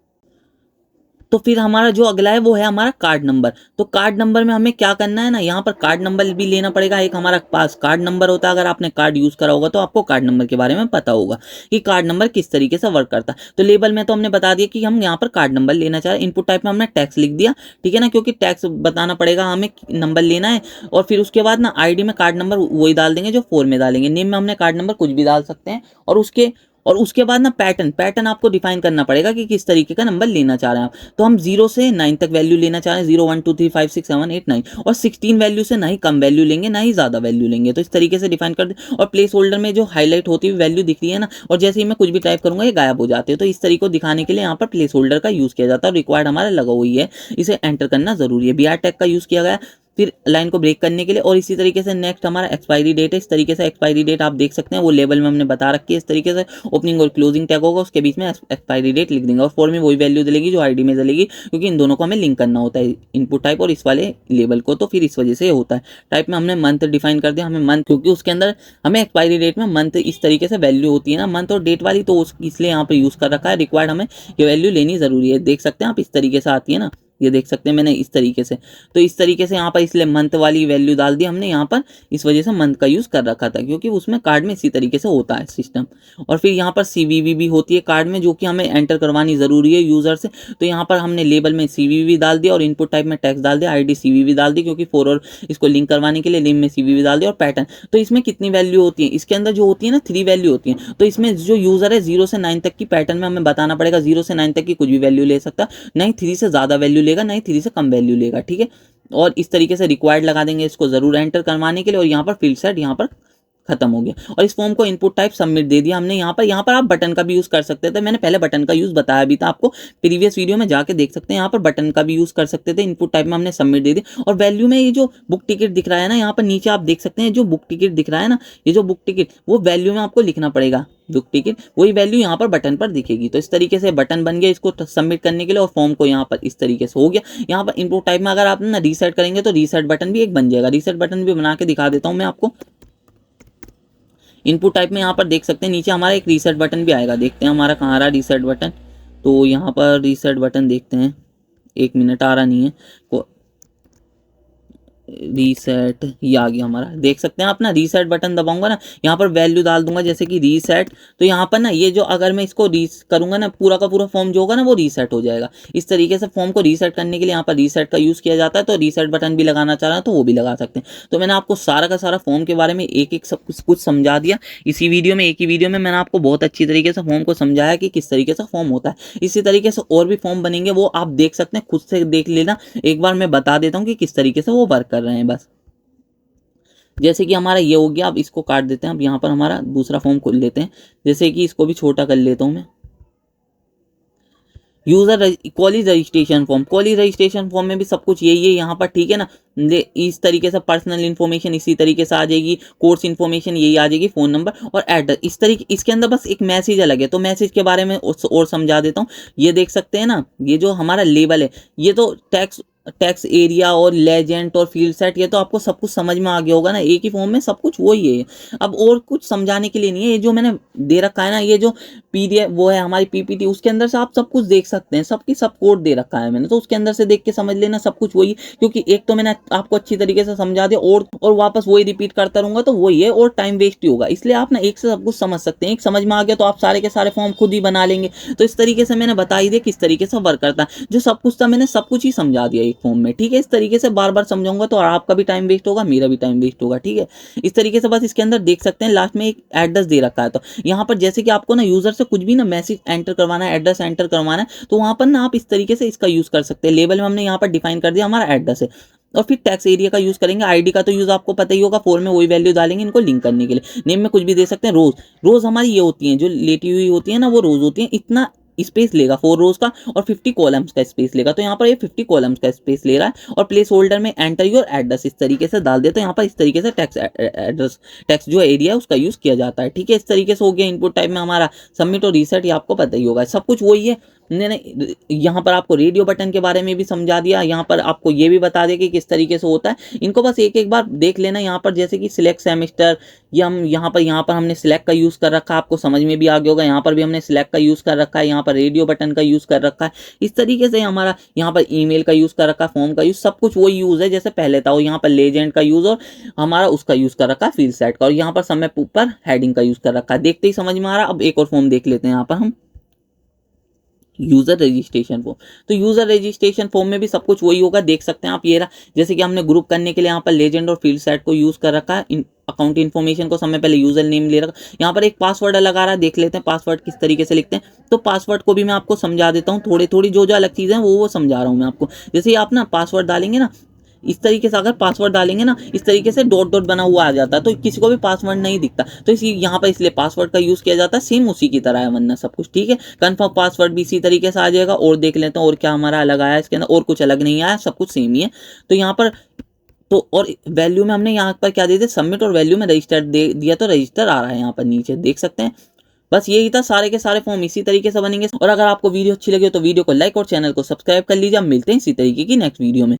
तो फिर हमारा जो अगला है वो है हमारा कार्ड नंबर। तो कार्ड नंबर में हमें क्या करना है ना, यहाँ पर कार्ड नंबर भी लेना पड़ेगा। एक हमारा पास कार्ड नंबर होता है, अगर आपने कार्ड यूज करा होगा तो आपको कार्ड नंबर के बारे में पता होगा कि कार्ड नंबर किस तरीके से वर्क करता है। तो लेबल में तो हमने बता दिया कि हम यहाँ पर कार्ड नंबर लेना चाह रहे हैं। इनपुट टाइप में हमने टैक्स लिख दिया, ठीक है ना, क्योंकि टैक्स बताना पड़ेगा हमें, नंबर लेना है। और फिर उसके बाद ना आईडी में कार्ड नंबर वही डाल देंगे जो 4 में डालेंगे। नेम में हमने कार्ड नंबर कुछ भी डाल सकते हैं, और उसके और उसके बाद ना पैटर्न आपको डिफाइन करना पड़ेगा कि किस तरीके का नंबर लेना चाह रहे हैं आप। तो हम 0 से 9 तक वैल्यू लेना चाह रहे हैं, 0 1 2 3 5 6 7 8 9, और 16 वैल्यू से ना ही कम वैल्यू लेंगे ना ही ज़्यादा वैल्यू लेंगे। तो इस तरीके से डिफाइन कर दे। और प्लेस होल्डर में जो हाईलाइट होती हुई वैल्यू दिख रही है ना, और जैसे ही मैं कुछ भी टाइप करूंगा ये गायब हो जाते हैं। तो इस तरीके को दिखाने के लिए यहाँ पर प्लेस होल्डर का यूज़ किया जाता है। रिक्वायर्ड हमारा लगा हुई है, इसे एंटर करना जरूरी है। BR टैग का यूज़ किया गया फिर लाइन को ब्रेक करने के लिए। और इसी तरीके से नेक्स्ट हमारा एक्सपायरी डेट है। इस तरीके से एक्सपायरी डेट आप देख सकते हैं, वो लेवल में हमने बता रखी है। इस तरीके से ओपनिंग और क्लोजिंग टैग होगा, उसके बीच में एक्सपायरी डेट लिख देंगे। और फॉर में वही वैल्यू डलेगी जो आईडी में डलेगी, क्योंकि इन दोनों को हमें लिंक करना होता है, इनपुट टाइप और इस वाले लेवल को। तो फिर इस वजह से होता है। टाइप में हमने मंथ डिफाइन कर दिया, हमें मंथ, क्योंकि उसके अंदर हमें एक्सपायरी डेट में मंथ इस तरीके से वैल्यू होती है ना, मंथ और डेट वाली, तो इसलिए यहाँ पर यूज़ कर रखा है। रिक्वायर्ड हमें ये वैल्यू लेनी जरूरी है। देख सकते हैं आप, इस तरीके से आती है ना, ये देख सकते हैं मैंने इस तरीके से। तो इस तरीके से यहाँ पर इसलिए मंथ वाली वैल्यू डाल दी हमने यहाँ पर, इस वजह से मंथ का यूज़ कर रखा था, क्योंकि उसमें कार्ड में इसी तरीके से होता है सिस्टम। और फिर यहाँ पर CVV भी होती है कार्ड में, जो कि हमें एंटर करवानी ज़रूरी है यूज़र से। तो यहाँ पर हमने लेबल में CVV डाल दिया और इनपुट टाइप में टैक्स डाल दिया, ID CVV डाल दी, क्योंकि 4 और इसको लिंक करवाने के लिए लिंक में CVV डाल दिया। और पैटर्न, तो इसमें कितनी वैल्यू होती है, इसके अंदर जो होती है ना 3 वैल्यू होती है। तो इसमें जो यूज़र है 0 से 9 तक की पैटर्न में हमें बताना पड़ेगा, 0 से 9 तक की कुछ भी वैल्यू ले सकता, नहीं 3 से ज़्यादा वैल्यू लेगा, नहीं 3 से कम वैल्यू लेगा, ठीक है। और इस तरीके से रिक्वायर्ड लगा देंगे इसको जरूर एंटर करवाने के लिए। और यहाँ पर फील्ड सेट यहाँ पर खत्म हो गया। और इस फॉर्म को इनपुट टाइप सबमिट दे दिया हमने यहाँ पर आप बटन का भी यूज कर सकते थे। मैंने पहले बटन का यूज बताया भी था आपको, प्रीवियस वीडियो में जाके देख सकते हैं। यहाँ पर बटन का भी यूज कर सकते थे। इनपुट टाइप में हमने सबमिट दे दिया। और वैल्यू में ये जो बुक टिकट दिख रहा है ना, यहाँ पर नीचे आप देख सकते हैं जो बुक टिकट दिख रहा है ना, ये जो बुक टिकट, वो वैल्यू में आपको लिखना पड़ेगा बुक टिकट, वही वैल्यू यहाँ पर बटन पर दिखेगी। तो इस तरीके से बटन बन गया इसको सबमिट करने के लिए। और फॉर्म को यहाँ पर इस तरीके से हो गया। यहाँ पर इनपुट टाइप में अगर आप ना रीसेट करेंगे तो रीसेट बटन भी एक बन जाएगा। रीसेट बटन भी बना के दिखा देता हूँ मैं आपको। इनपुट टाइप में यहाँ पर देख सकते हैं नीचे हमारा एक रीसेट बटन भी आएगा। देखते हैं हमारा कहाँ आ रहा है रीसेट बटन। तो यहाँ पर रीसेट बटन देखते हैं, 1 मिनट, आ रहा नहीं है रीसेट, ये आ गया हमारा। देख सकते हैं आप ना, रीसेट बटन दबाऊंगा ना, यहाँ पर वैल्यू डाल दूंगा जैसे कि रीसेट। तो यहाँ पर ना ये जो अगर मैं इसको रीस करूंगा ना, पूरा का पूरा फॉर्म जो होगा ना वो रीसेट हो जाएगा। इस तरीके से फॉर्म को रीसेट करने के लिए यहाँ पर रीसेट का यूज़ किया जाता है। तो रीसेट बटन भी लगाना चाह रहा है तो वो भी लगा सकते हैं। तो मैंने आपको सारा का सारा फॉर्म के बारे में एक एक सब कुछ समझा दिया इसी वीडियो में। एक ही वीडियो में मैंने आपको बहुत अच्छी तरीके से फॉर्म को समझाया कि किस तरीके से फॉर्म होता है। इसी तरीके से और भी फॉर्म बनेंगे, वो आप देख सकते हैं, खुद से देख लेना। एक बार मैं बता देता हूँ कि किस तरीके से वो वर्क कर रहे हैं बस। जैसे कि हमारा ये हो गया, अब इसको काट देते हैं। अब यहाँ पर हमारा दूसरा फॉर्म खोल लेते हैं। जैसे कि इसको भी छोटा कर लेता हूँ मैं। User college registration form, college registration form में भी सब कुछ यही है यहाँ पर, ठीक है ना। इस तरीके से पर्सनल इन्फॉर्मेशन इसी तरीके से आ जाएगी, कोर्स इन्फॉर्मेशन यही आ जाएगी, फोन नंबर और एड्रेस इस तरीके। इसके अंदर बस एक मैसेज अलग है, तो मैसेज के बारे में और समझा देता हूँ। ये देख सकते हैं ना, ये जो हमारा लेबल है, ये तो टैक्स एरिया और लेजेंड और फील्ड सेट, ये तो आपको सब कुछ समझ में आ गया होगा ना। एक ही फॉर्म में सब कुछ वही है। अब और कुछ समझाने के लिए नहीं है। ये जो मैंने दे रखा है ना, ये जो PDF वो है हमारी PPT, उसके अंदर से आप सब कुछ देख सकते हैं। सबकी सब कोड दे रखा है मैंने, तो उसके अंदर से देख के समझ लेना सब कुछ वही। क्योंकि एक तो मैंने आपको अच्छी तरीके से समझा दिया, और वापस वही रिपीट करता रहूंगा तो वही है, और टाइम वेस्ट ही होगा। इसलिए आप ना एक से सब कुछ समझ सकते हैं। एक समझ में आ गया तो आप सारे के सारे फॉर्म खुद ही बना लेंगे। तो इस तरीके से मैंने बता ही दिया किस तरीके से वर्क करता है। जो सब कुछ था मैंने सब कुछ ही समझा दिया एक फॉर्म में, ठीक है। इस तरीके से बार बार समझाऊंगा तो आपका भी टाइम वेस्ट होगा, मेरा भी टाइम वेस्ट होगा, ठीक है। इस तरीके से बस इसके अंदर देख सकते हैं लास्ट में एक एड्रेस दे रखा है। तो यहाँ पर जैसे कि आपको ना यूजर से कुछ भी ना मैसेज एंटर करवाना है, एड्रेस एंटर करवाना है, तो वहां पर ना आप इस तरीके से इसका यूज कर सकते हैं। लेबल में हमने यहाँ पर डिफाइन कर दिया हमारा एड्रेस है। और फिर टैक्स एरिया का यूज करेंगे। आईडी का तो यूज आपको पता ही होगा, 4 में वही वैल्यू डालेंगे इनको लिंक करने के लिए। नेम में कुछ भी दे सकते हैं। रोज हमारी ये होती है जो लेटी हुई होती है ना, वो रोज होती है। इतना स्पेस लेगा 4 रोज का और 50 कॉलम्स का स्पेस लेगा। तो यहाँ पर ये 50 कॉलम्स का स्पेस ले रहा है। और प्लेस होल्डर में एंटर योर एड्रेस इस तरीके से डाल देते हैं। यहाँ पर इस तरीके से टैक्स एड्रेस, टैक्स जो एरिया है उसका यूज किया जाता है, ठीक है। इस तरीके से हो गया इनपुट टाइप में हमारा सबमिट और रीसेट। ये आपको पता ही होगा, सब कुछ वही है। मैंने यहाँ पर आपको रेडियो बटन के बारे में भी समझा दिया। यहाँ पर आपको ये भी बता दिया कि किस तरीके से होता है। इनको बस एक एक बार देख लेना। यहाँ पर जैसे कि सिलेक्ट सेमेस्टर, ये हम यहाँ पर हमने सिलेक्ट का यूज़ कर रखा है, आपको समझ में भी आ गया होगा। यहाँ पर भी हमने सिलेक्ट का यूज़ कर रखा है, यहाँ पर रेडियो बटन का यूज़ कर रखा है। इस तरीके से हमारा यहाँ पर ईमेल का यूज़ कर रखा है, फॉर्म का यूज़, सब कुछ वही यूज़ है जैसे पहले था। और यहाँ पर लेजेंड का यूज़ और हमारा उसका यूज़ कर रखा है फील्ड सेट का। और यहाँ पर समय ऊपर हेडिंग का यूज़ कर रखा है। देखते ही समझ में आ रहा। अब एक और फॉर्म देख लेते हैं यहाँ पर हम, यूजर रजिस्ट्रेशन फॉर्म। तो यूजर रजिस्ट्रेशन फॉर्म में भी सब कुछ वही होगा। देख सकते हैं आप, ये रहा। जैसे कि हमने ग्रुप करने के लिए यहाँ पर लेजेंड और फील्ड सेट को यूज कर रखा है। अकाउंट इन्फॉर्मेशन को समय पहले यूजर नेम ले रखा, यहाँ पर एक पासवर्ड अलग आ रहा है, देख लेते हैं पासवर्ड किस तरीके से लिखते हैं। तो पासवर्ड को भी मैं आपको समझा देता हूँ, थोड़ी थोड़ी जो जो अलग चीज़ें हैं वो समझा रहा हूँ मैं आपको। जैसे ही आप ना पासवर्ड डालेंगे ना, इस तरीके से अगर पासवर्ड डालेंगे ना, इस तरीके से डॉट डॉट बना हुआ आ जाता है, तो किसी को भी पासवर्ड नहीं दिखता, तो इसी यहाँ पर इसलिए पासवर्ड का यूज़ किया जाता है। सेम उसी की तरह है वरना सब कुछ, ठीक है। कन्फर्म पासवर्ड भी इसी तरीके से आ जाएगा। और देख लेते हैं और क्या हमारा अलग आया इसके अंदर, और कुछ अलग नहीं आया, सब कुछ सेम ही है। तो यहाँ पर तो और वैल्यू में हमने यहाँ पर क्या दे दिया, सबमिट, और वैल्यू में रजिस्टर दे दिया, तो रजिस्टर आ रहा है यहाँ पर नीचे देख सकते हैं। बस यही था, सारे के सारे फॉर्म इसी तरीके से बनेंगे। और अगर आपको वीडियो अच्छी लगी हो तो वीडियो को लाइक और चैनल को सब्सक्राइब कर लीजिए। हम मिलते हैं इसी तरीके की नेक्स्ट वीडियो में।